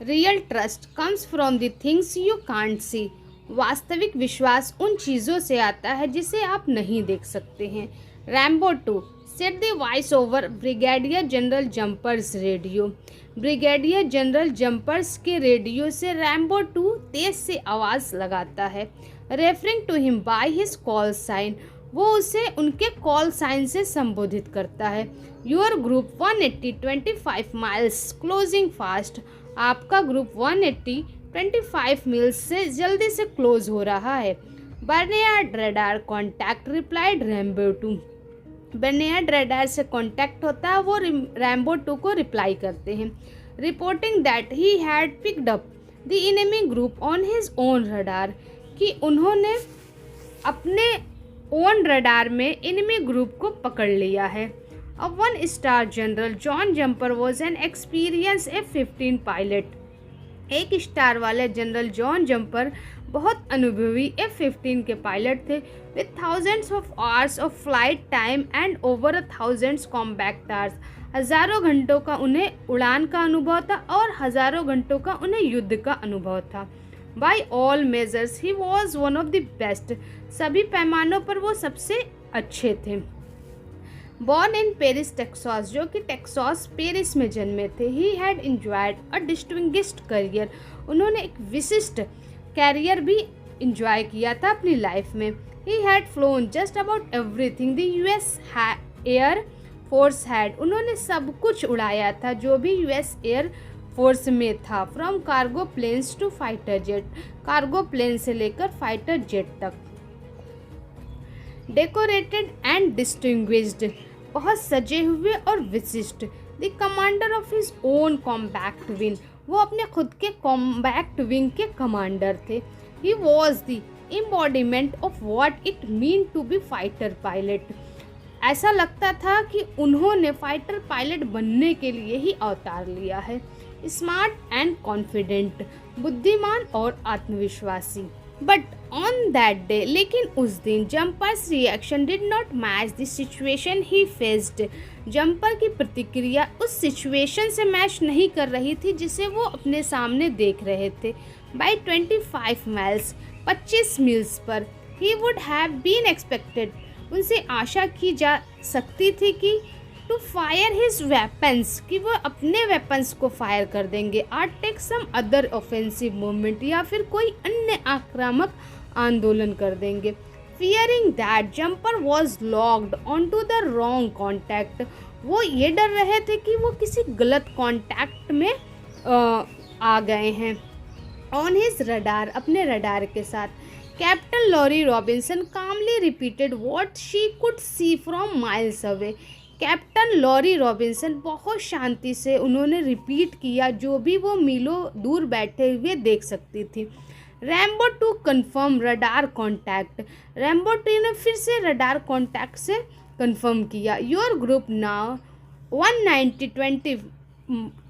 Real trust comes from the things you can't see. वास्तविक विश्वास उन चीज़ों से आता है जिसे आप नहीं देख सकते हैं। Rambo 2 set the voice over brigadier general Jumper's radio. Brigadier general Jumper's के रेडियो से रैम्बो 2 तेज से आवाज़ लगाता है। Referring to him by his call sign, वो उसे उनके कॉल साइन से संबोधित करता है। Your group 180 25 miles closing fast, आपका ग्रुप 180 25 मील्स से जल्दी से क्लोज हो रहा है। Barnyard radar contact replied Rambo 2, barnyard radar से कॉन्टैक्ट होता है, वो रैम्बो 2 को रिप्लाई करते हैं। Reporting that he had picked up the enemy group on his own radar, कि उन्होंने अपने ओन रडार में इनेमी ग्रुप को पकड़ लिया है। A 1-star general John jumper was an experience F-15 pilot. एक स्टार वाले जनरल जॉन जंपर बहुत अनुभवी F-15 के पायलट थे, with thousands of hours of flight time and over 1000 combat hours. हज़ारों घंटों का उन्हें उड़ान का अनुभव था और हज़ारों घंटों का उन्हें युद्ध का अनुभव था। By all measures he was one of the best, सभी पैमानों पर वो सबसे अच्छे थे। बॉर्न इन पेरिस टेक्सास, जो कि टेक्सास पेरिस में जन्मे थे, he had enjoyed a distinguished career, उन्होंने एक विशिष्ट कैरियर भी इंजॉय किया था अपनी लाइफ में। He had phloem just about everything the US air force had, उन्होंने सब कुछ उड़ाया था जो भी यूएस एयर फोर्स में था। From cargo planes to fighter jet, cargo plane से लेकर फाइटर जेट तक। डेकोरेटेड एंड डिस्टिंग्विश्ड, बहुत सजे हुए और विशिष्ट। The commander of his own combat wing, वो अपने खुद के कॉम्बैक्ट विंग के कमांडर थे। He was the embodiment of what it mean to be fighter pilot, ऐसा लगता था कि उन्होंने फाइटर पायलट बनने के लिए ही अवतार लिया है। स्मार्ट एंड कॉन्फिडेंट, बुद्धिमान और आत्मविश्वासी। बट ऑन दैट डे, लेकिन उस दिन jumpers reaction did not match the situation he faced, jumper की प्रतिक्रिया उस सिचुएशन से मैच नहीं कर रही थी जिसे वो अपने सामने देख रहे थे। बाई 25 माइल्स 25 मील्स पर, he would have been expected, उनसे आशा की जा सकती थी कि टू फायर हिज वेपन्स, कि वो अपने वेपन्स को फायर कर देंगे। Or take some other offensive movement, या फिर कोई अन्य आक्रामक आंदोलन कर देंगे। Fearing that jumper was locked on to the wrong contact, वो ये डर रहे थे कि वो किसी गलत कॉन्टैक्ट में आ गए हैं। ऑन हिज रडार, अपने रडार के साथ। Captain Lori Robinson calmly repeated what she could see from miles away, captain Lori Robinson बहुत शांति से उन्होंने रिपीट किया जो भी वो मीलों दूर बैठे हुए देख सकती थी। Rambo 2 confirm radar contact, Rambo 2 ने फिर से रडार कॉन्टैक्ट से कंफर्म किया। योर ग्रुप नाउ 190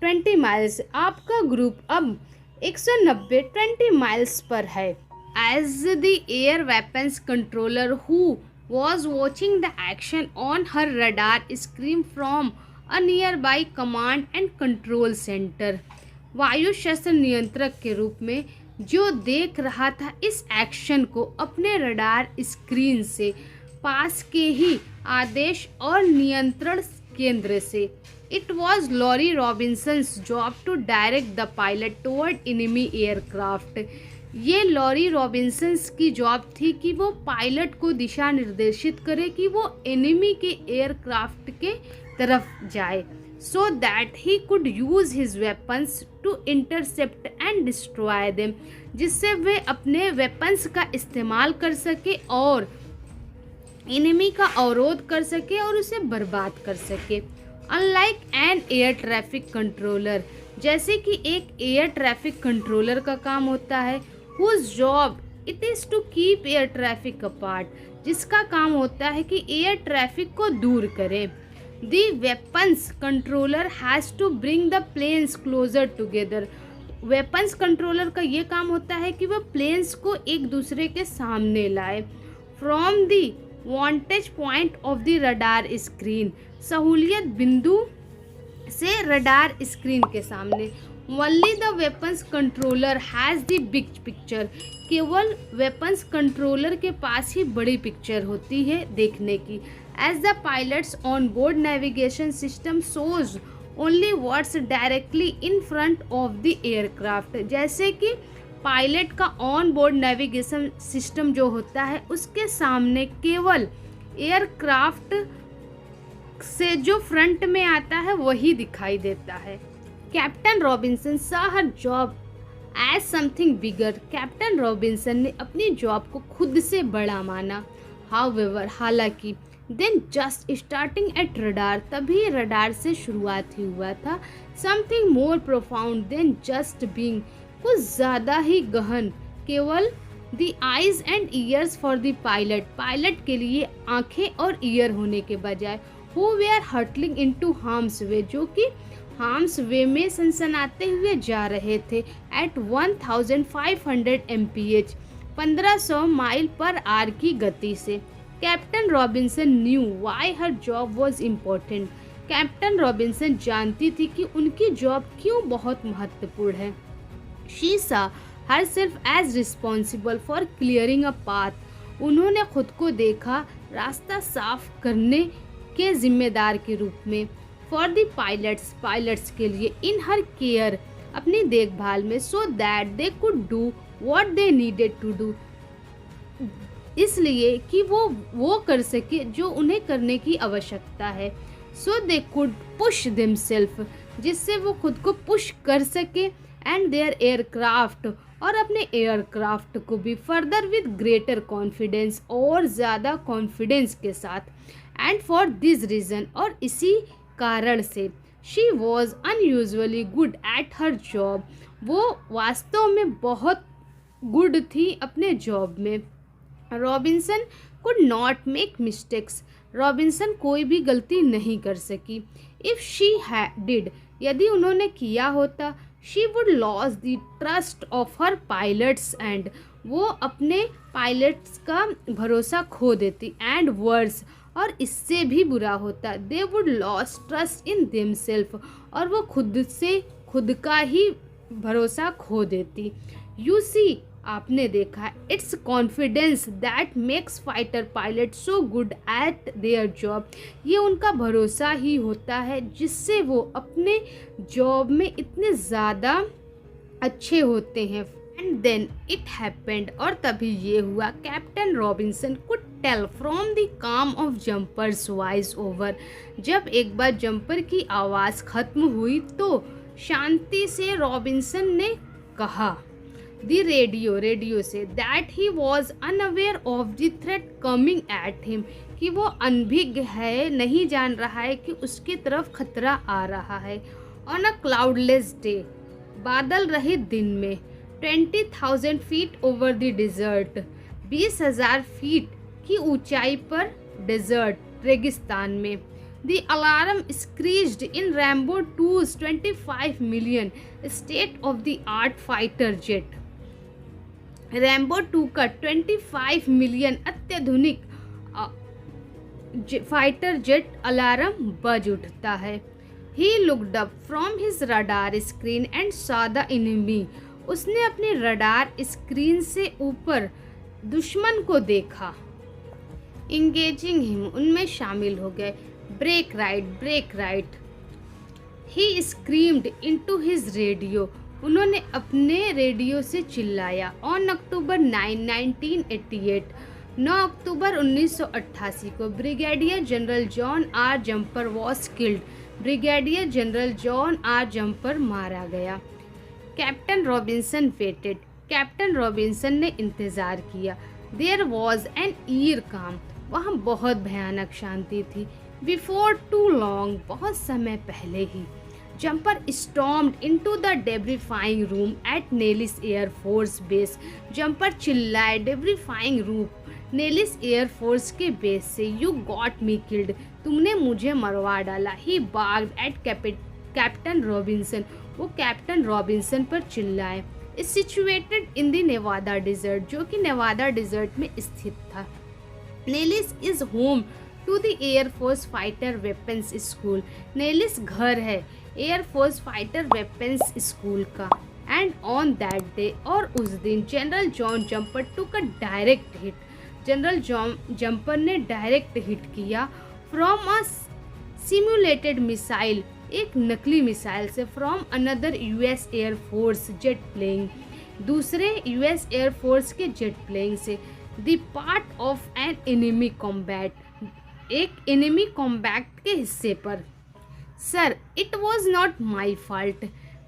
20 माइल्स, आपका ग्रुप अब 190 20 माइल्स पर है। As the air weapons controller who was watching the action on her radar screen from a nearby command and control center, वायु शस्त्र नियंत्रक के रूप में जो देख रहा था इस एक्शन को अपने रडार स्क्रीन से, पास के ही आदेश और नियंत्रण केंद्र से। It was Laurie Robinson's job to direct the pilot toward enemy aircraft, ये लॉरी रॉबिन्सन्स की जॉब थी कि वो पायलट को दिशा निर्देशित करे कि वो एनिमी के एयरक्राफ्ट के तरफ जाए, so that he could use his weapons to intercept and destroy them, जिससे वे अपने वेपन्स का इस्तेमाल कर सके और एनिमी का अवरोध कर सके और उसे बर्बाद कर सके। Unlike an air traffic controller, जैसे कि एक एयर ट्रैफिक कंट्रोलर का काम होता है, whose job it is to keep air traffic apart, जिसका काम होता है कि एयर ट्रैफिक को दूर करें। The weapons controller has to bring the planes closer together, weapons controller का ये काम होता है कि वह प्लेन्स को एक दूसरे के सामने लाए। From the vantage point of the radar screen, सहूलियत बिंदु से रडार स्क्रीन के सामने। Only the weapons controller has the big picture. केवल वेपन्स कंट्रोलर के पास ही बड़ी पिक्चर होती है देखने की। As the pilots on board navigation system shows only what's directly in front of the aircraft. जैसे कि पायलट का ऑन बोर्ड नेविगेशन सिस्टम जो होता है उसके सामने केवल एयरक्राफ्ट से जो फ्रंट में आता है वही दिखाई देता है। Captain Robinson saw her job as something bigger। Captain Robinson ने अपनी जॉब को खुद से बड़ा माना। However, हालांकि then just starting at radar, तभी रडार से शुरुआत ही हुआ था। Something more profound than just being, कुछ ज़्यादा ही गहन, केवल the eyes and ears for the pilot, pilot के लिए आंखें और ईयर होने के बजाय who were hurtling into harm's way, जो कि हार्म्स वे में सनसनाते हुए जा रहे थे at 1500 mph 1500 mile per hour की गति से। Captain Robinson knew why her job was important. Captain Robinson जानती थी कि उनकी जॉब क्यों बहुत महत्वपूर्ण है। She saw herself as responsible for clearing a path. उन्होंने खुद को देखा रास्ता साफ करने के जिम्मेदार के रूप में। फॉर द पायलट्स के लिए इन हर केयर, अपनी देखभाल में, so that they could do what they needed to do, इसलिए कि वो कर सके जो उन्हें करने की आवश्यकता है। सो दे कुड पुश देमसेल्फ, जिससे वो खुद को पुश कर सके, एंड देयर एयरक्राफ्ट, और अपने एयरक्राफ्ट को भी फर्दर विद ग्रेटर कॉन्फिडेंस, और ज़्यादा कॉन्फिडेंस के साथ। एंड फॉर दिस रीज़न, और इसी कारण से, she was unusually good at her job, वो वास्तव में बहुत गुड थी अपने जॉब में। Robinson could not make mistakes, Robinson कोई भी गलती नहीं कर सकी। इफ़ शी डिड, यदि उन्होंने किया होता, she would loss the trust of her pilots, and वो अपने पायलट्स का भरोसा खो देती। एंड वर्स, और इससे भी बुरा होता, they would lose trust in themselves, और वो खुद का ही भरोसा खो देती। यू सी, आपने देखा, it's confidence that makes fighter pilot so good at their job, ये उनका भरोसा ही होता है जिससे वो अपने जॉब में इतने ज़्यादा अच्छे होते हैं। एंड देन इट हैपेंड, और तभी ये हुआ, captain Robinson could tell from the calm of Jumper's voice over, जब एक बार जंपर की आवाज़ खत्म हुई तो शांति से रॉबिन्सन ने कहा द रेडियो से, that he was unaware of the threat coming at him, कि वो अनभिज्ञ है, नहीं जान रहा है कि उसकी तरफ खतरा आ रहा है। ऑन अ क्लाउडलेस डे, बादल रहित दिन में, 20,000 feet over the desert, 20,000 feet की ऊंचाई पर डेजर्ट रेगिस्तान में। The alarm screeched in Rambo 2's 25 million state of the art fighter jet. Rambo 2 का 25 मिलियन अत्याधुनिक फाइटर जेट अलार्म बज उठता है। He looked up from his radar screen and saw the enemy, उसने अपने रडार स्क्रीन से ऊपर दुश्मन को देखा। इंगेजिंग हिम, उनमें शामिल हो गए। ब्रेक राइट, ही स्क्रीम्ड इनटू हिज रेडियो, उन्होंने अपने रेडियो से चिल्लाया। ऑन अक्टूबर 9, 1988, 9 अक्टूबर 1988 को brigadier general John R Jumper was killed, brigadier general John R Jumper मारा गया। Captain Robinson waited, captain Robinson ने इंतज़ार किया। देयर वॉज एन ईयर काम, वहाँ बहुत भयानक शांति थी। बिफोर टू लॉन्ग, बहुत समय पहले ही, Jumper stormed into the debriefing room at Nellis air force base, Jumper चिल्लाए डेब्रीफाइंग रूम नेलिस एयरफोर्स के बेस से, यू गॉट मी किल्ड, तुमने मुझे मरवा डाला। He barged at Captain Robinson, वो कैप्टन रॉबिन्सन पर चिल्लाए। Is situated in the Nevada desert, जो कि नेवादा डिजर्ट में स्थित था। Nellis is home to the air force fighter weapons school. Nellis घर है एयरफोर्स फाइटर वेपन्स स्कूल का। एंड ऑन दैट डे, और उस दिन, general John Jumper took a direct hit. General John Jumper ने डायरेक्ट हिट किया फ्रॉम अ सिमुलेटेड मिसाइल, एक नकली मिसाइल से, from another US air force jet plane, दूसरे यूएस एयरफोर्स के जेट प्लेन से। The part of an enemy combat, एक enemy combat के हिस्से पर। Sir, it was not my fault.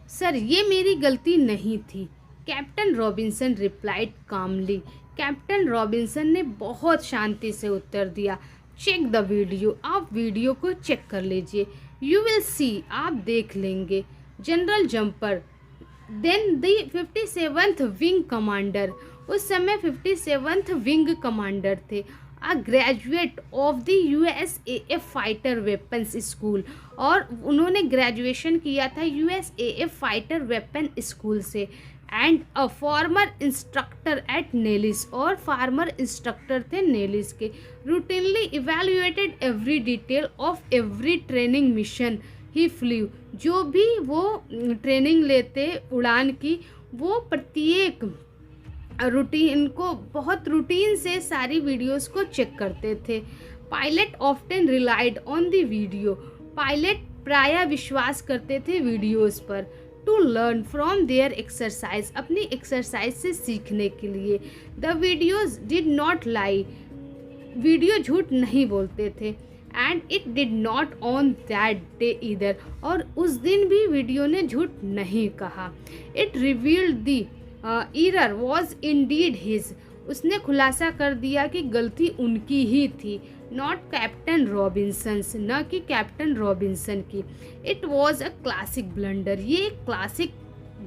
Sir, ये मेरी गलती नहीं थी। Captain Robinson replied calmly, captain Robinson ने बहुत शांति से उत्तर दिया। चेक द वीडियो, आप वीडियो को चेक कर लीजिए। यू विल सी, आप देख लेंगे। General Jumper, then the 57th wing commander, उस समय 57th विंग कमांडर थे, a graduate of the USAF fighter weapons school, और उन्होंने ग्रेजुएशन किया था USAF फाइटर वेपन स्कूल से। And a former instructor at Nellis, और फार्मर इंस्ट्रक्टर थे नेलिस के। Routinely evaluated every detail of every training mission he flu, जो भी वो ट्रेनिंग लेते उड़ान की, वो प्रत्येक रूटीन को बहुत रूटीन से सारी वीडियोस को चेक करते थे। Pilot often relied on the video, pilot प्रायः विश्वास करते थे वीडियोस पर। To learn from their exercise, अपनी एक्सरसाइज से सीखने के लिए। The videos did not lie, video झूठ नहीं बोलते थे। And it did not on that day either, और उस दिन भी वीडियो ने झूठ नहीं कहा। It revealed the error was indeed his, उसने खुलासा कर दिया कि गलती उनकी ही थी, नॉट कैप्टन रॉबिन्सन्स, न कि कैप्टन रॉबिन्सन की। It was a classic blunder, ये एक क्लासिक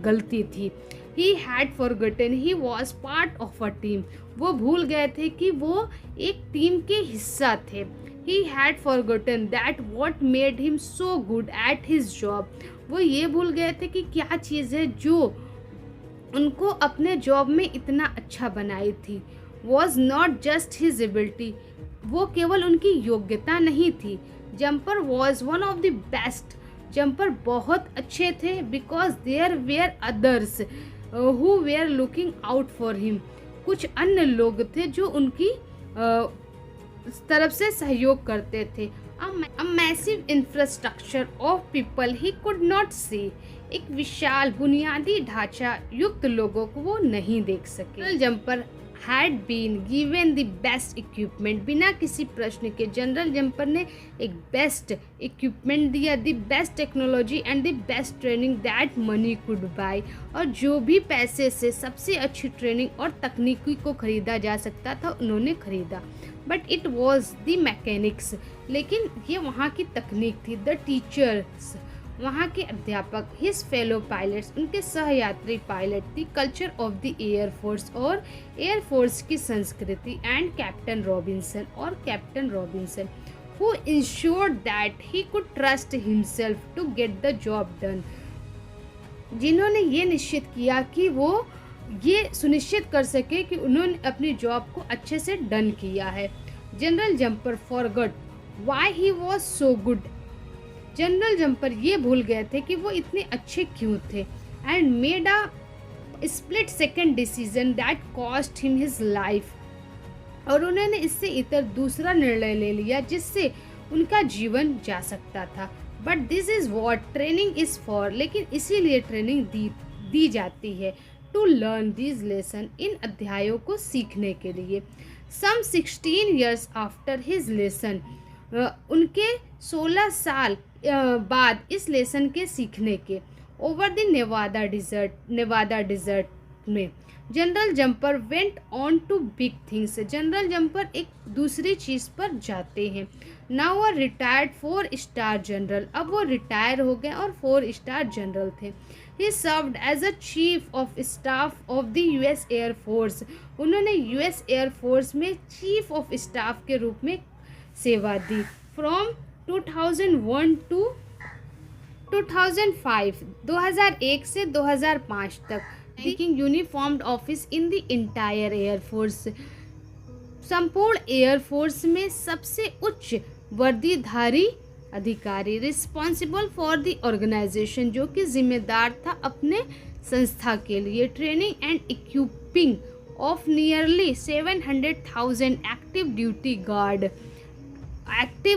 गलती थी। He had forgotten he was part of a team, वो भूल गए थे कि वो एक टीम के हिस्सा थे। He had forgotten that what made him so good at his job, वो ये भूल गए थे कि क्या चीज़ है जो उनको अपने जॉब में इतना अच्छा बनाई थी। Was not just his ability, वो केवल उनकी योग्यता नहीं थी। Jumper was one of the best, Jumper बहुत अच्छे थे। Because there were others who were looking out for him, कुछ अन्य लोग थे जो उनकी तरफ से सहयोग करते थे। A massive infrastructure of people he could not see, एक विशाल बुनियादी ढांचा युक्त लोगों को वो नहीं देख सके। General Jumper had been given the best equipment, बिना किसी प्रश्न के जनरल जंपर ने एक बेस्ट इक्विपमेंट दिया, the best technology and the best training that money could buy, और जो भी पैसे से सबसे अच्छी ट्रेनिंग और तकनीकी को खरीदा जा सकता था उन्होंने खरीदा। But it was the mechanics, लेकिन ये वहाँ की तकनीक थी। द टीचर्स, वहाँ के अध्यापक, हिज फेलो पायलट्स, उनके सहयात्री pilot, the culture of the air force, और एयरफोर्स की संस्कृति। एंड कैप्टन रॉबिन्सन, और Captain Robinson, who ensured that he could trust himself to get the job done, जिन्होंने ये निश्चित किया कि वो ये सुनिश्चित कर सके कि उन्होंने अपनी जॉब को अच्छे से डन किया है। General jumper forgot why he was so good, general jumper ये भूल गए थे कि वो इतने अच्छे क्यों थे। And made a split second decision that cost him his life, और उन्होंने इससे इतर दूसरा निर्णय ले लिया जिससे उनका जीवन जा सकता था। But this is what training is for, लेकिन इसीलिए ट्रेनिंग दी जाती है। टू लर्न दीज लेसन, इन अध्यायों को सीखने के लिए। Some 16 years after his lesson, उनके 16 साल बाद इस लेसन के सीखने के। ओवर द नेवादा डिजर्ट में general Jumper went on to big things, general Jumper एक दूसरी चीज़ पर जाते हैं। Now a retired 4-star general, अब वो रिटायर हो गए और 4-star जनरल थे। He served as a chief of staff of the US air force, उन्होंने यूएस एयरफोर्स में चीफ ऑफ स्टाफ के रूप में सेवा दी। फ्रॉम 2001 टू 2005, 2001 से 2005 तक। Taking uniformed office in the entire air force, संपूर्ण एयरफोर्स में सबसे उच्च वर्दीधारी अधिकारी, रिस्पॉन्सिबल फॉर द ऑर्गेनाइजेशन, जो कि जिम्मेदार था अपने संस्था के लिए, training and equipping of nearly 700,000 active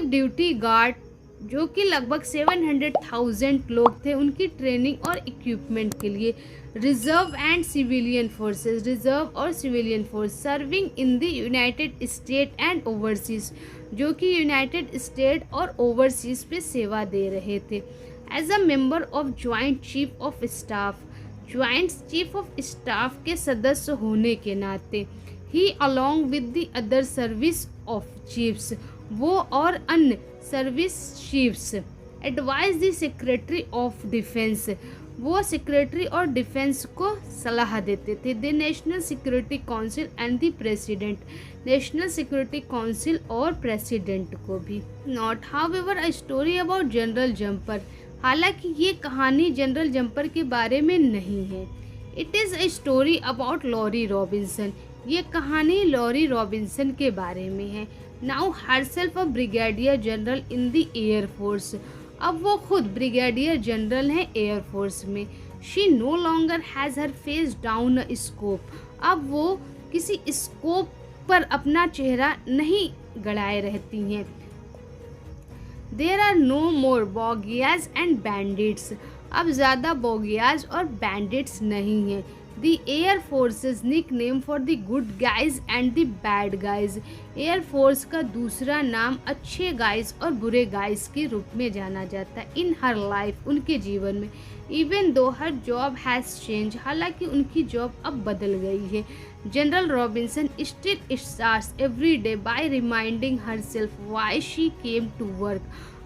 duty guard जो कि लगभग 700,000 लोग थे, उनकी ट्रेनिंग और इक्विपमेंट के लिए, रिजर्व और civilian force serving in the United state and overseas, जो कि यूनाइटेड स्टेट और ओवरसीज पे सेवा दे रहे थे। As a member of joint chief of staff के सदस्य होने के नाते, he along with the other service of chiefs, वो और अन्य service chiefs, advise the secretary of defence, वो सेक्रेटरी और डिफेंस को सलाह देते थे, the national security council and the president, national security council और प्रेसिडेंट को भी। Not however a story about general Jumper, हालांकि ये कहानी जनरल जंपर के बारे में नहीं है। It is a story about Laurie Robinson, ये कहानी लॉरी रॉबिन्सन के बारे में है। Now herself a brigadier general in the air force, अब वो खुद ब्रिगेडियर जनरल हैं एयरफोर्स में। She no longer has her face down a scope, अब वो किसी स्कोप पर अपना चेहरा नहीं गड़ाए रहती हैं। There are no more bogeys and bandits, अब ज़्यादा बॉगियाज और बैंडिट्स नहीं हैं। The air forces nick name for the good guys and the bad guys, air force का दूसरा नाम अच्छे गाइज और बुरे गाइज के रूप में जाना जाता है। इन हर लाइफ, उनके जीवन में, even though her job has change, हालांकि उनकी जॉब अब बदल गई है। General Robinson still starts every day by reminding herself why she came to work,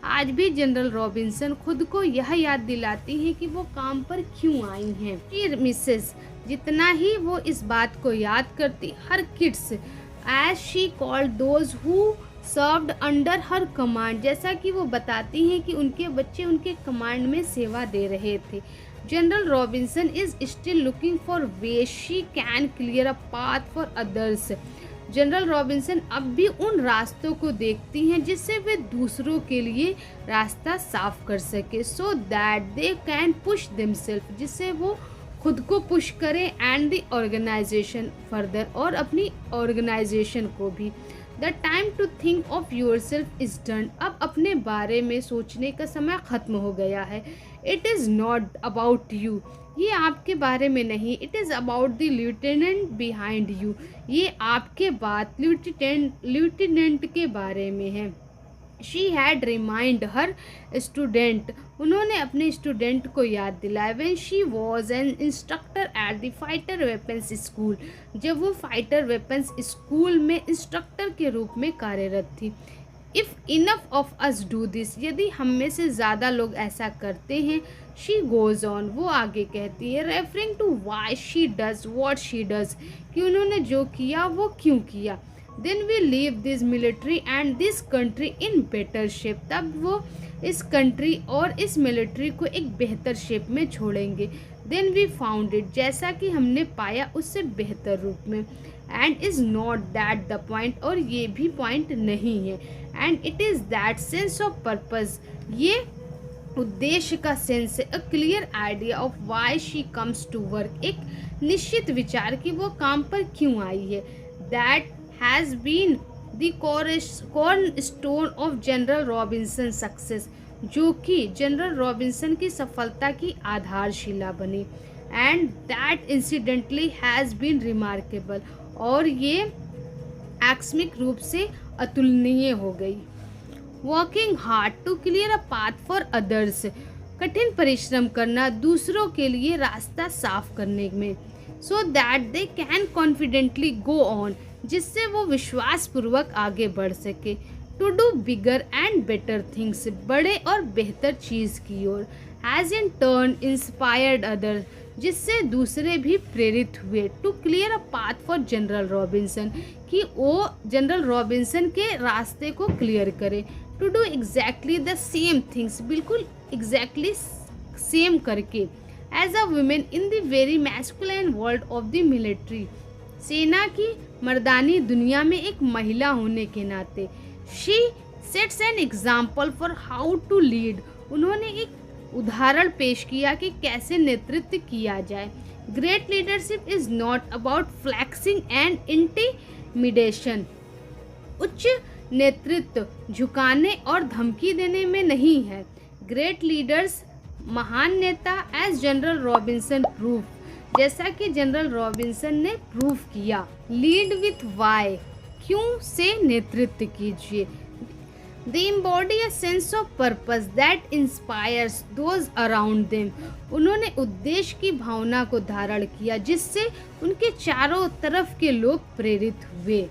आज भी जनरल रॉबिन्सन खुद को यह याद दिलाती हैं कि वो काम पर क्यों आई हैं। फिर मिसेस, जितना ही वो इस बात को याद करती, her kids as she called those who served under her command, जैसा कि वो बताती हैं कि उनके बच्चे उनके कमांड में सेवा दे रहे थे। General Robinson is still looking for way she can clear a path for others, general Robinson अब भी उन रास्तों को देखती हैं जिससे वे दूसरों के लिए रास्ता साफ कर सके, so that they can push themselves, जिससे वो खुद को पुश करें, एंड द ऑर्गेनाइजेशन फर्दर, और अपनी ऑर्गेनाइजेशन को भी। The time to think of yourself is done, अब अपने बारे में सोचने का समय ख़त्म हो गया है। It is not about you, ये आपके बारे में नहीं, it is about the lieutenant behind you, ये आपके बाद लिeutenant के बारे में है। She had remind her student, उन्होंने अपने स्टूडेंट को याद दिलाया, when she was an instructor at the fighter weapons school, जब वो फाइटर वेपन्स स्कूल में इंस्ट्रक्टर के रूप में कार्यरत थी। If enough of us do this, यदि हम में से ज़्यादा लोग ऐसा करते हैं, शी गोज़ ऑन, वो आगे कहती है, referring to why she does what she does, कि उन्होंने जो किया वो क्यों किया। Then we leave this military and this country in better shape, तब वो इस कंट्री और इस मिलिट्री को एक बेहतर शेप में छोड़ेंगे। देन वी फाउंड इट, जैसा कि हमने पाया उससे बेहतर रूप में। And is not that the point, और ये भी पॉइंट नहीं है। And it is that sense of purpose, ये उद्देश्य का सेंस है। A clear idea of why she comes to work, एक निश्चित विचार कि वो काम पर क्यों आई है। That has been the cornerstone of general Robinson success, जो कि जनरल रॉबिन्सन की सफलता की आधारशिला बनी। And that incidentally has been remarkable, और ये आकस्मिक रूप से अतुलनीय हो गई। Working hard to clear a path for others, कठिन परिश्रम करना दूसरों के लिए रास्ता साफ करने में, so that they can confidently go on, जिससे वो विश्वासपूर्वक आगे बढ़ सके। To do bigger and better things, बड़े और बेहतर चीज़ की ओर। Has in turn inspired other, जिससे दूसरे भी प्रेरित हुए। To clear a path for general Robinson, कि वो जनरल रॉबिन्सन के रास्ते को क्लियर करे। To do exactly the same things, बिल्कुल एग्जैक्टली सेम करके। As a woman in the very masculine world of the military, सेना की मर्दानी दुनिया में एक महिला होने के नाते she sets an example for how to lead. उन्होंने एक उदाहरण पेश किया कि कैसे नेतृत्व किया जाए। Great leadership is not about flexing and intimidation. उच्च नेतृत्व झुकाने और धमकी देने में नहीं है। ग्रेट लीडर्स, महान नेता, एज जनरल रॉबिन्सन प्रूफ, जैसा कि जनरल रॉबिन्सन ने प्रूफ किया। लीड विथ वाई, क्यों से नेतृत्व कीजिए। They embody a sense of purpose that inspires those around them. उन्होंने उद्देश्य की भावना को धारण किया जिससे उनके चारों तरफ के लोग प्रेरित हुए।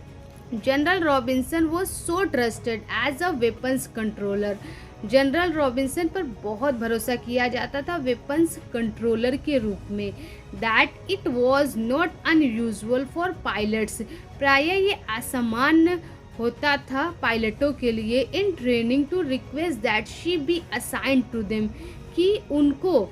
General Robinson was so trusted as a weapons controller. General Robinson पर बहुत भरोसा किया जाता था वेपन्स कंट्रोलर के रूप में। That it was not unusual for pilots, प्रायः ये असामान्य होता था पायलटों के लिए in training to request that she be assign to them, कि उनको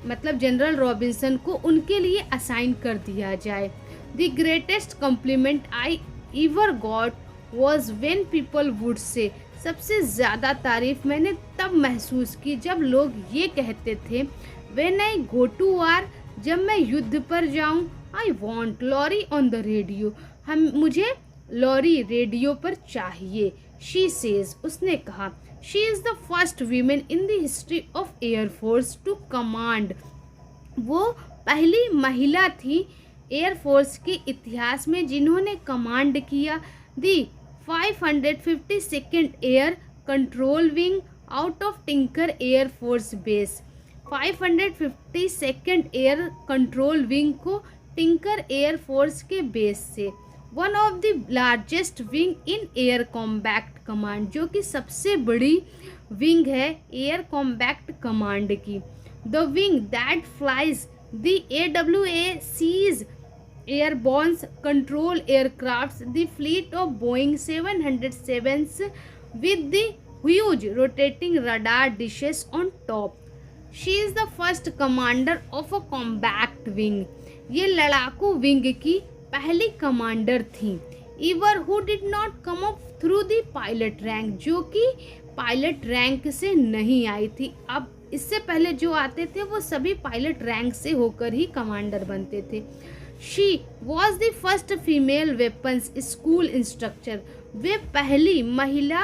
मतलब जनरल रॉबिन्सन को उनके लिए असाइन कर दिया जाए। The greatest compliment I ever got was when people would say, सबसे ज़्यादा तारीफ मैंने तब महसूस की जब लोग ये कहते थे व्हेन आई गो टू वार, जब मैं युद्ध पर जाऊं, I want Laurie on the radio, मुझे लॉरी रेडियो पर चाहिए। शी सेज, उसने कहा, she is the first women in the history of air force to command, वो पहली महिला थी एयरफोर्स के इतिहास में जिन्होंने कमांड किया। दी 552nd air control wing out of tinker air force base. 552nd air control wing को टिंकर एयरफोर्स के बेस से। One of the largest wing in air combat command, जो कि सबसे बड़ी विंग है एयर कॉम्बैक्ट कमांड की। The wing that flies the AWAC's airborne control aircrafts, the fleet of Boeing 707s with the huge rotating radar dishes on top. She is the first commander of a combat wing, ये लड़ाकू wing की पहली commander थी। Ever who did not come up through the pilot rank, जो कि pilot rank से नहीं आई थी। अब इससे पहले जो आते थे वो सभी पायलट रैंक से होकर ही कमांडर बनते थे। She was the first female weapons school instructor, वे पहली महिला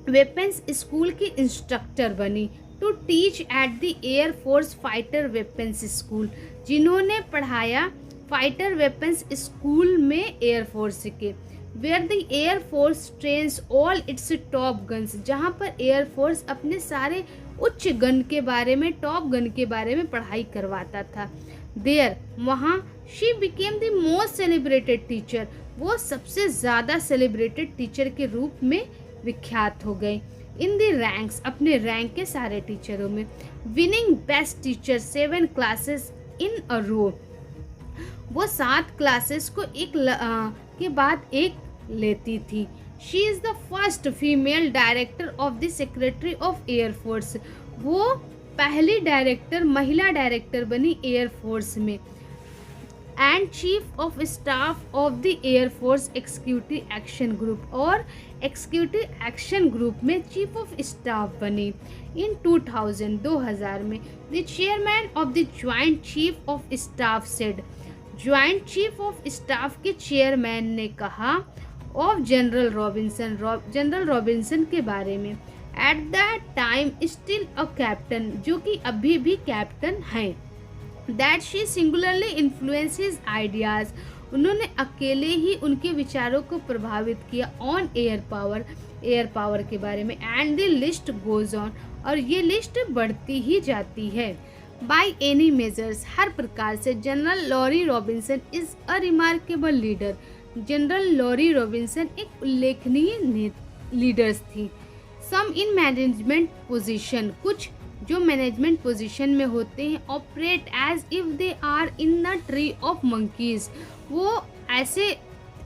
वेपन्स स्कूल की इंस्ट्रक्टर बनी। To teach at the air force fighter weapons school, जिन्होंने पढ़ाया फाइटर वेपन्स स्कूल में एयरफोर्स के। Where the air force trains all its top guns, जहाँ पर एयरफोर्स अपने सारे उच्च गन के बारे में, टॉप गन के बारे में पढ़ाई करवाता था। देयर, वहाँ she became the most celebrated teacher, वो सबसे ज़्यादा सेलिब्रेटेड टीचर के रूप में विख्यात हो गए। इन द रैंक्स, अपने रैंक के सारे टीचरों में। Winning best teacher 7 classes in a row, वो 7 क्लासेस को एक के बाद एक लेती थी। She is the first female director of the secretary of air force, वो पहली डायरेक्टर, महिला डायरेक्टर बनी एयरफोर्स में। And chief of staff of the air force executive action group, और एग्जीक्यूटिव एक्शन ग्रुप में चीफ ऑफ स्टाफ बनी। इन 2000 में the chairman of the joint chief of staff said, joint chief of staff के chairman ने कहा of general Robinson के बारे में, at that time still a captain, जो कि अभी भी कैप्टन हैं। That she singularly influence his ideas, उन्होंने अकेले ही उनके विचारों को प्रभावित किया। ऑन एयर पावर के बारे में। And the list goes on, और ये लिस्ट बढ़ती ही जाती है। बाई एनी मेजर्स, हर प्रकार से general Laurie Robinson is a remarkable leader, general Laurie Robinson एक उल्लेखनीय लीडर्स थी। सम इन मैनेजमेंट पोजीशन, कुछ जो मैनेजमेंट पोजीशन में होते हैं, operate as if they are in the tree of monkeys, वो ऐसे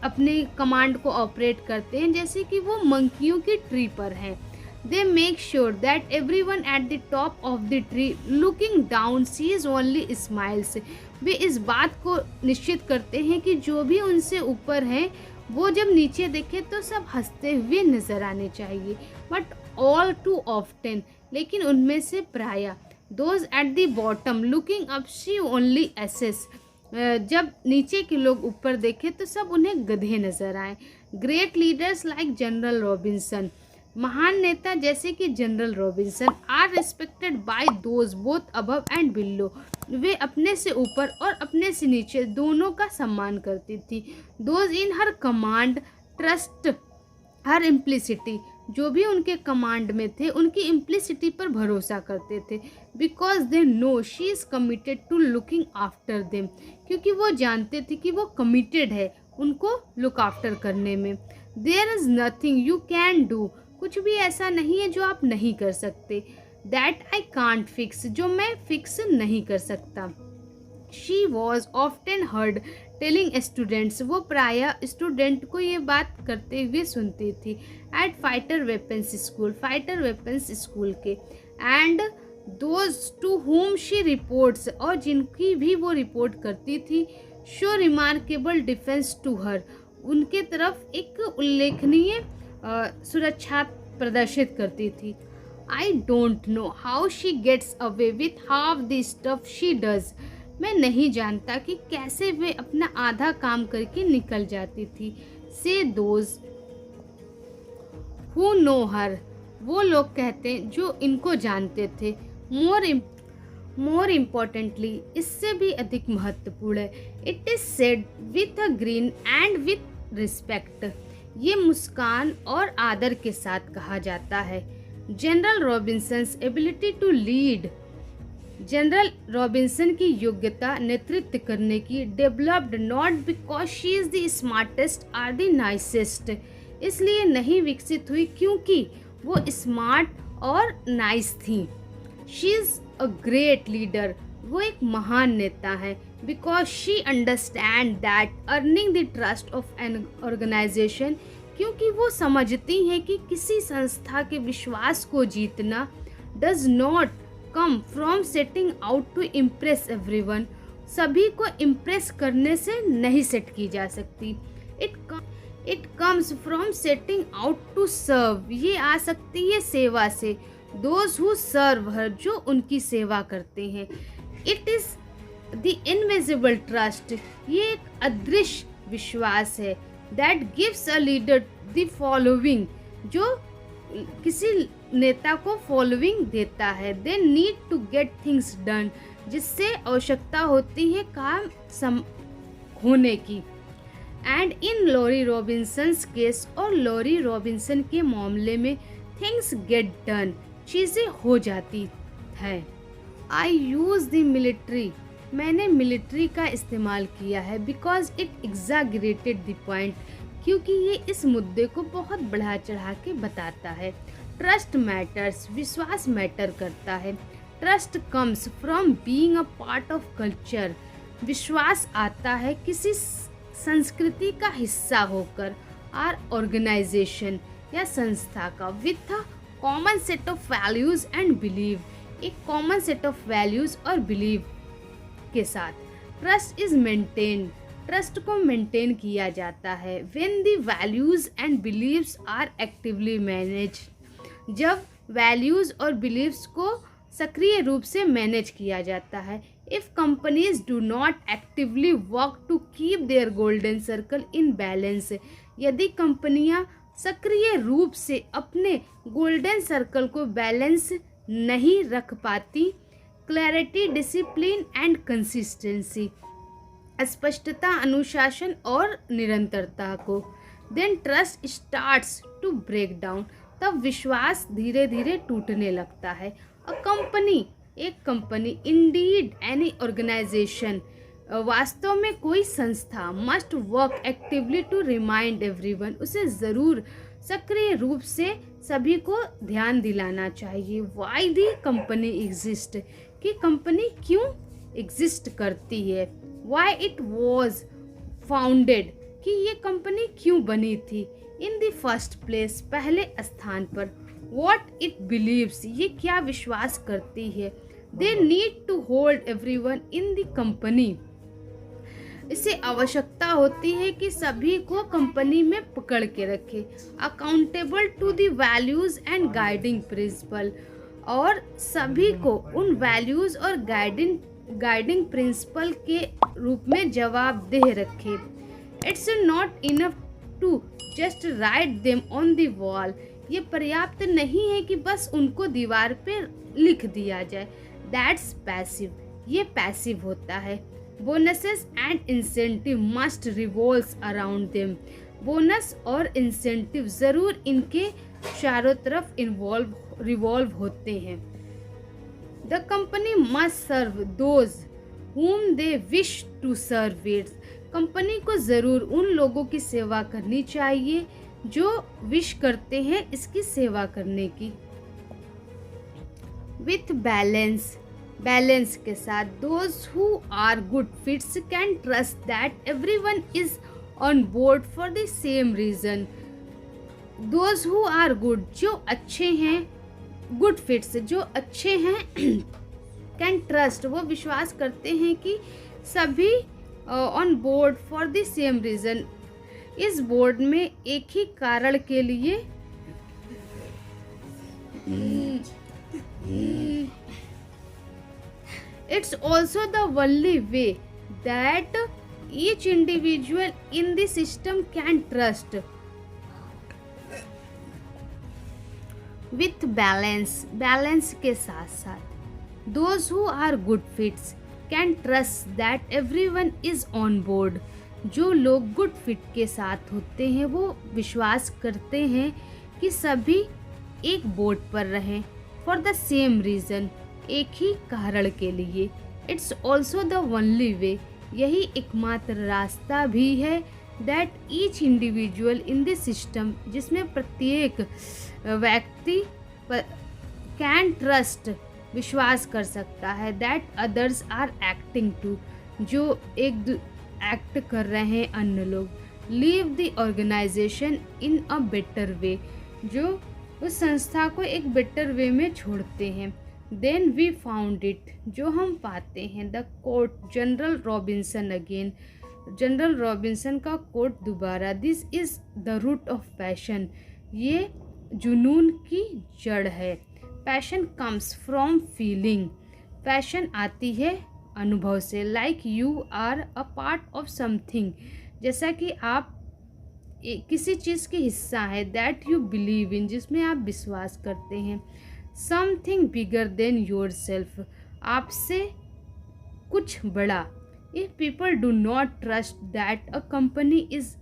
अपने कमांड को ऑपरेट करते हैं जैसे कि वो मंकियों की ट्री पर हैं। They make sure that everyone at the top of the tree looking down sees only smiles. वे इस बात को निश्चित करते हैं कि जो भी उनसे ऊपर हैं वो जब नीचे देखे तो सब हंसते हुए नजर आने चाहिए. बट ऑल टू ऑफ्टन, लेकिन उनमें से प्राय, those at the bottom looking up she only asses, जब नीचे के लोग ऊपर देखे तो सब उन्हें गधे नजर आए. Great leaders like general Robinson, महान नेता जैसे कि general Robinson, are respected by those both above and below, वे अपने से ऊपर और अपने से नीचे दोनों का सम्मान करती थी. Those in her command trust her implicitly, जो भी उनके कमांड में थे उनकी इम्प्लिसिटी पर भरोसा करते थे. Because they know she is committed to looking after them, क्योंकि वो जानते थे कि वो कमिटेड है उनको लुक आफ्टर करने में. There is nothing you can do, कुछ भी ऐसा नहीं है जो आप नहीं कर सकते. दैट आई कांट फिक्स, जो मैं फिक्स नहीं कर सकता. She was often heard telling students, वो प्राय स्टूडेंट को ये बात करते हुए सुनती थी. एट फाइटर वेपन्स स्कूल के. And those to whom she reports, और जिनकी भी वो रिपोर्ट करती थी. Show remarkable defence to her, उनके तरफ एक उल्लेखनीय सुरक्षा प्रदर्शित करती थी. I don't know how she gets away with half the stuff she does, मैं नहीं जानता कि कैसे वे अपना आधा काम करके निकल जाती थी. से दोज हु नो हर, वो लोग कहते हैं जो इनको जानते थे. मोर इम्पोर्टेंटली, इससे भी अधिक महत्वपूर्ण है. It is said with a grin and with respect, ये मुस्कान और आदर के साथ कहा जाता है. General Robinson's ability to lead, general Robinson की योग्यता नेतृत्व करने की developed not because she is the smartest or the nicest, इसलिए नहीं विकसित हुई क्योंकि वो स्मार्ट और नाइस थी. She is a great leader, वो एक महान नेता है. Because she understand that earning the trust of an organization, क्योंकि वो समझती हैं कि किसी संस्था के विश्वास को जीतना does not come from setting out to impress everyone, सभी को इम्प्रेस करने से नहीं सेट की जा सकती. It comes from setting out to serve, ये आ सकती है सेवा से. दोज हु सर्व हर, जो उनकी सेवा करते हैं. It is the invisible trust, ये एक अदृश्य विश्वास है. That gives a leader the following, जो किसी नेता को फॉलोइंग देता है. They need to get things done, जिससे आवश्यकता होती है काम होने की. And in Laurie Robinson's case, और लॉरी रॉबिन्सन के मामले में थिंग्स गेट डन, चीज़ें हो जाती है. आई यूज़ द मिलिट्री, मैंने मिलिट्री का इस्तेमाल किया है. बिकॉज इट एग्जागरेटेड द पॉइंट, क्योंकि ये इस मुद्दे को बहुत बढ़ा चढ़ा के बताता है. ट्रस्ट मैटर्स, विश्वास मैटर करता है. Trust comes from being a part of culture, विश्वास आता है किसी संस्कृति का हिस्सा होकर. आर ऑर्गेनाइजेशन या संस्था का. With a common set of values and believe, एक कॉमन सेट ऑफ वैल्यूज और बिलीव के साथ. ट्रस्ट इज मेंटेन, ट्रस्ट को मेंटेन किया जाता है. When the values and believes are actively manage, जब वैल्यूज और बिलीव्स को सक्रिय रूप से मैनेज किया जाता है. If companies do not actively work to keep their golden circle in balance, यदि कंपनियां सक्रिय रूप से अपने गोल्डन सर्कल को बैलेंस नहीं रख पाती. क्लैरिटी, डिसिप्लिन एंड कंसिस्टेंसी, स्पष्टता, अनुशासन और निरंतरता को. Then trust starts to break down, तब विश्वास धीरे धीरे टूटने लगता है. अ कंपनी, एक कंपनी, इंडीड एनी ऑर्गेनाइजेशन, वास्तव में कोई संस्था, must work actively to remind everyone, उसे ज़रूर सक्रिय रूप से सभी को ध्यान दिलाना चाहिए. वाई दी कंपनी एग्जिस्ट, कि कंपनी क्यों एग्जिस्ट करती है. वाई इट वॉज फाउंडेड, कि ये कंपनी क्यों बनी थी. इन द फर्स्ट प्लेस, पहले स्थान पर. what it believes, ये क्या विश्वास करती है। they need to hold everyone in the company, इसे आवश्यकता होती है कि सभी को कंपनी में पकड़ के रखे। Accountable to the values and guiding principle, और सभी को उन वैल्यूज और गाइडिंग प्रिंसिपल के रूप में जवाबदेह रखे। It's not enough to just write them on the wall, ये पर्याप्त नहीं है कि बस उनको दीवार पे लिख दिया जाए। दैट्स पैसिव, ये पैसिव होता है। Bonuses and incentive must revolve around them, bonus और इंसेंटिव ज़रूर इनके चारों तरफ रिवॉल्व होते हैं। The company must serve those whom they wish to serve it, company को ज़रूर उन लोगों की सेवा करनी चाहिए जो विश करते हैं इसकी सेवा करने की। विथ बैलेंस के साथ, those who are good fits can trust that everyone is on board for the same reason. those who are good, जो अच्छे हैं, good fits जो अच्छे हैं, can trust वो विश्वास करते हैं कि सभी on board for the same reason, इस बोर्ड में एक ही कारण के लिए it's also the only way that each individual in the system can trust. With balance के साथ साथ, those who are good fits can trust that everyone is on board, जो लोग गुड फिट के साथ होते हैं वो विश्वास करते हैं कि सभी एक बोर्ड पर रहें फॉर द सेम रीज़न, एक ही कारण के लिए। It's also the only way, यही एकमात्र रास्ता भी है that each individual in the system, जिसमें प्रत्येक व्यक्ति कैन ट्रस्ट विश्वास कर सकता है that others are acting to, जो एक एक्ट कर रहे हैं अन्य लोग। Leave the organisation in a better way, जो उस संस्था को एक बेटर वे में छोड़ते हैं। देन वी फाउंड इट, जो हम पाते हैं। The quote General Robinson again, General Robinson का कोट दोबारा। This is the root of passion, ये जुनून की जड़ है। Passion comes from feeling, passion आती है अनुभव से। Like you are a part of something, जैसा कि आप किसी चीज़ के हिस्सा है। दैट यू बिलीव इन, जिसमें आप विश्वास करते हैं। Something bigger then your self, आपसे कुछ बड़ा। If people do not trust that a company is,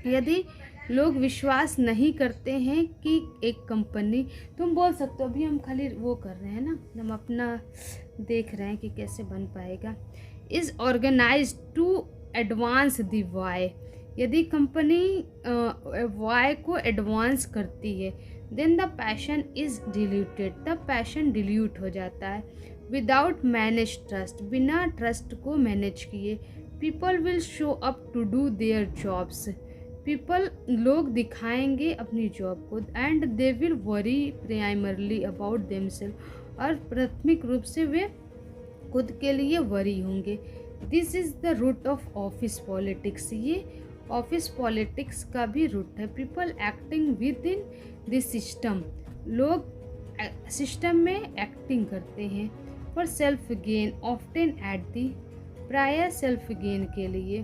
यदि लोग विश्वास नहीं करते हैं कि एक कंपनी, तुम बोल सकते हो अभी हम खाली वो कर रहे हैं ना, हम अपना देख रहे हैं कि कैसे बन पाएगा। Is organise to advance the why, यदि कंपनी वाई को एडवांस करती है, then the passion is diluted, तब पैशन डिल्यूट हो जाता है। विदाउट मैनेज ट्रस्ट, बिना ट्रस्ट को मैनेज किए। People will show up to do their jobs, people लोग दिखाएंगे अपनी जॉब को। And they will worry primarily about themselves, और प्राथमिक रूप से वे खुद के लिए वरी होंगे। This is the root of office politics, ये ऑफिस पॉलिटिक्स का भी रूट है। People acting within this system, लोग सिस्टम में एक्टिंग करते हैं। For self gain often at the, प्राय सेल्फ गेन के लिए।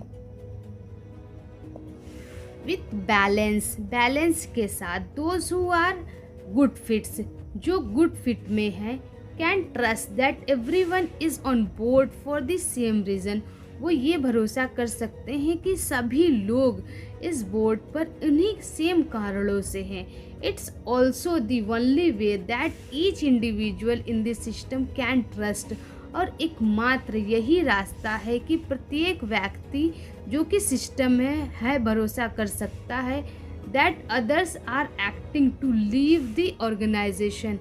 विथ बैलेंस के साथ, those who are good fits, जो गुड फिट में है। Can trust that everyone is on board for the same reason, वो ये भरोसा कर सकते हैं कि सभी लोग इस बोर्ड पर उन्हीं सेम कारणों से हैं। It's also the only way that each individual in this system can trust, और एकमात्र यही रास्ता है कि प्रत्येक व्यक्ति जो कि सिस्टम में है भरोसा कर सकता है that others are acting to leave the organisation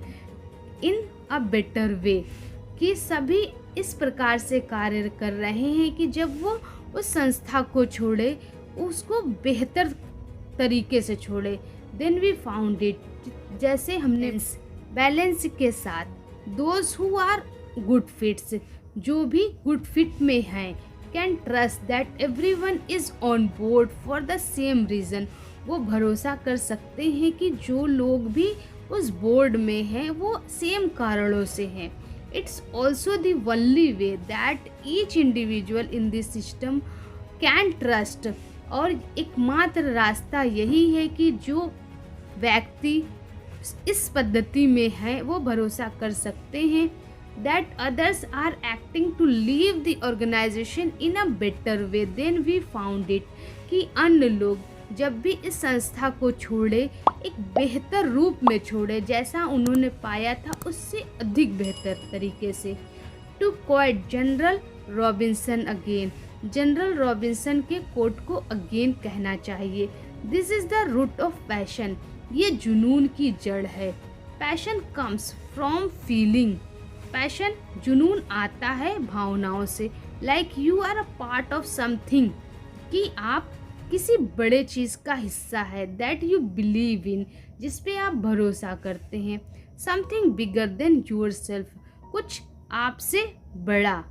in a better way, कि सभी इस प्रकार से कार्य कर रहे हैं कि जब वो उस संस्था को छोड़े, उसको बेहतर तरीके से छोड़े। देन वी फाउंड इट, जैसे हमने बैलेंस के साथ। Those who are good fits, जो भी गुड फिट में हैं, can trust that everyone is on board for the same reason, वो भरोसा कर सकते हैं कि जो लोग भी उस बोर्ड में हैं वो सेम कारणों से हैं। It's also the only way that each individual in this system can trust, और एकमात्र रास्ता यही है कि जो व्यक्ति इस पद्धति में है वो भरोसा कर सकते हैं that others are acting to leave the organization in a better way than we found it, कि अन्य लोग जब भी इस संस्था को छोड़े एक बेहतर रूप में छोड़े, जैसा उन्होंने पाया था उससे अधिक बेहतर तरीके से। To quote General Robinson again, General Robinson के कोट को अगेन कहना चाहिए। This is the root of passion, ये जुनून की जड़ है। Passion comes from feeling, passion जुनून आता है भावनाओं से। Like you are a part of something, कि आप किसी बड़े चीज़ का हिस्सा है। दैट यू बिलीव इन, जिस पे आप भरोसा करते हैं। Something bigger than yourself, कुछ आपसे बड़ा।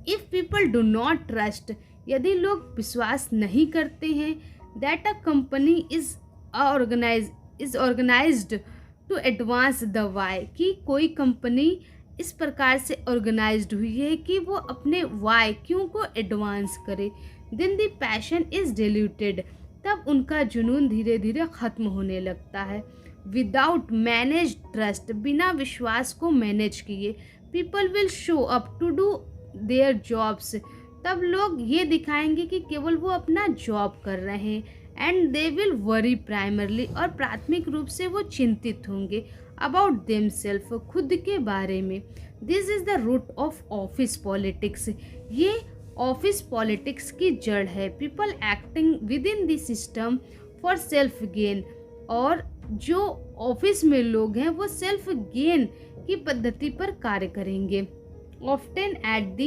If people do not trust, यदि लोग विश्वास नहीं करते हैं, that a company is organised to advance the why, कि कोई कंपनी इस प्रकार से ऑर्गेनाइज्ड हुई है कि वो अपने वाई क्यों को एडवांस करे। Then the passion is diluted, तब उनका जुनून धीरे धीरे खत्म होने लगता है। विदाउट मैनेज ट्रस्ट, बिना विश्वास को मैनेज किए, people will show up to do their jobs, तब लोग ये दिखाएंगे कि केवल वो अपना जॉब कर रहे हैं। And they will worry primarily, और प्राथमिक रूप से वो चिंतित होंगे अबाउट देमसेल्फ, खुद के बारे में। This is the root of office politics, ये ऑफिस पॉलिटिक्स की जड़ है। People acting within the system for self gain, और जो ऑफिस में लोग हैं वो सेल्फ गेन की पद्धति पर कार्य करेंगे। Often at the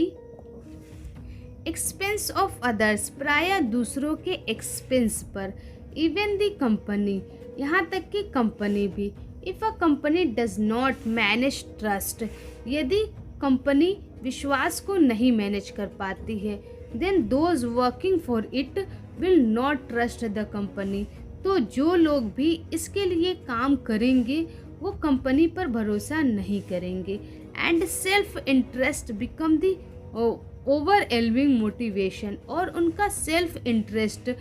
expense of others, प्राय दूसरों के एक्सपेंस पर। इवन द कंपनी, यहाँ तक कि कंपनी भी। If a company does not manage trust, यदि कंपनी विश्वास को नहीं मैनेज कर पाती है, then those working for it will not trust the company, तो जो लोग भी इसके लिए काम करेंगे वो कंपनी पर भरोसा नहीं करेंगे। And self interest become the overwhelming motivation, और उनका सेल्फ इंटरेस्ट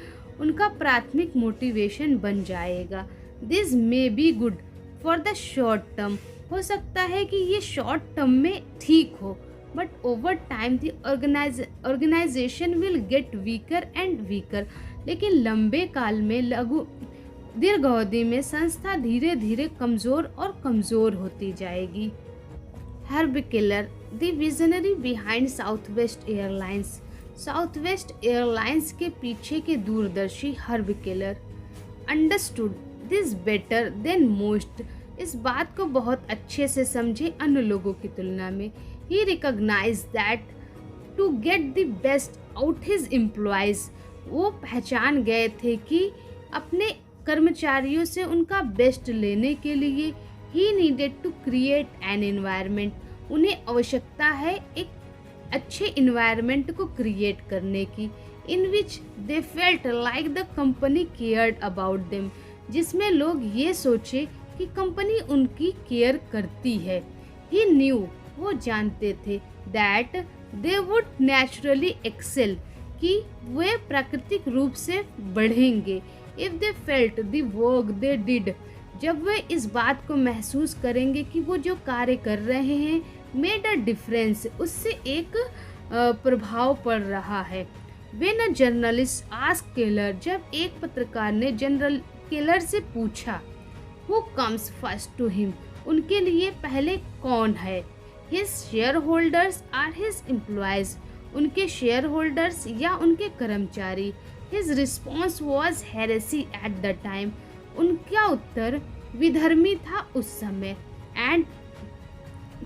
उनका प्राथमिक मोटिवेशन बन जाएगा। This may be good for the short term, हो सकता है कि ये शॉर्ट टर्म में ठीक हो, but over time the organisation will get weaker and weaker, लेकिन लंबे काल में दीर्घ अवधि में संस्था धीरे धीरे कमज़ोर और कमज़ोर होती जाएगी। Herb Keller, the visionary behind southwest airlines, southwest airlines के पीछे के दूरदर्शी herb Keller, understood this better than most, इस बात को बहुत अच्छे से समझे अन्य लोगों की तुलना में। He recognize that to get the best out his employees, वो पहचान गए थे कि अपने कर्मचारियों से उनका बेस्ट लेने के लिए he needed to create an environment, उन्हें आवश्यकता है एक अच्छे इन्वायरमेंट को क्रिएट करने की। In which they felt like the company cared about them, जिसमें लोग ये सोचे कि कंपनी उनकी केयर करती है। ही न्यू, वो जानते थे, that they would naturally excel, कि वे प्राकृतिक रूप से बढ़ेंगे। If they felt the work they did, जब वे इस बात को महसूस करेंगे कि वो जो कार्य कर रहे हैं मेड अ डिफरेंस, उससे एक प्रभाव पड़ रहा है। When a journalist asked Keller, जब एक पत्रकार ने जनरल केलर से पूछा, who comes first to him, उनके लिए पहले कौन है? His shareholders or his employees, उनके शेयर होल्डर्स या उनके कर्मचारी। His response was heresy at the time, उनका उत्तर विधर्मी था उस समय। And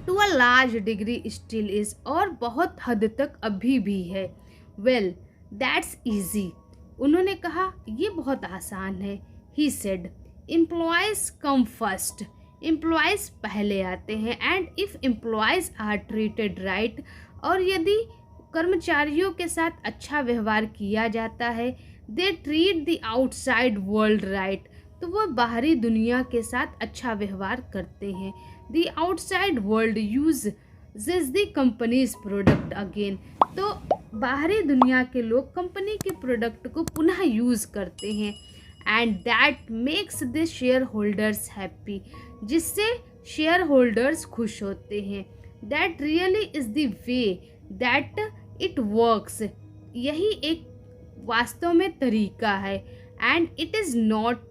to a large degree still is, और बहुत हद तक अभी भी है। वेल दैट्स ईजी, उन्होंने कहा ये बहुत आसान है। He said, employees come first, employees पहले आते हैं। And if employees are treated right, और यदि कर्मचारियों के साथ अच्छा व्यवहार किया जाता है, they treat the outside world right, तो वो बाहरी दुनिया के साथ अच्छा व्यवहार करते हैं। The outside world use the companies product again, तो बाहरी दुनिया के लोग कंपनी के प्रोडक्ट को पुनः यूज़ करते हैं। And that makes the share holders happy, जिससे शेयर होल्डर्स खुश होते हैं। That really is the way that it works, यही एक वास्तव में तरीका है। And it is not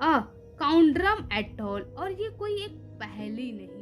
a conundrum at all, और ये कोई एक पहेली नहीं।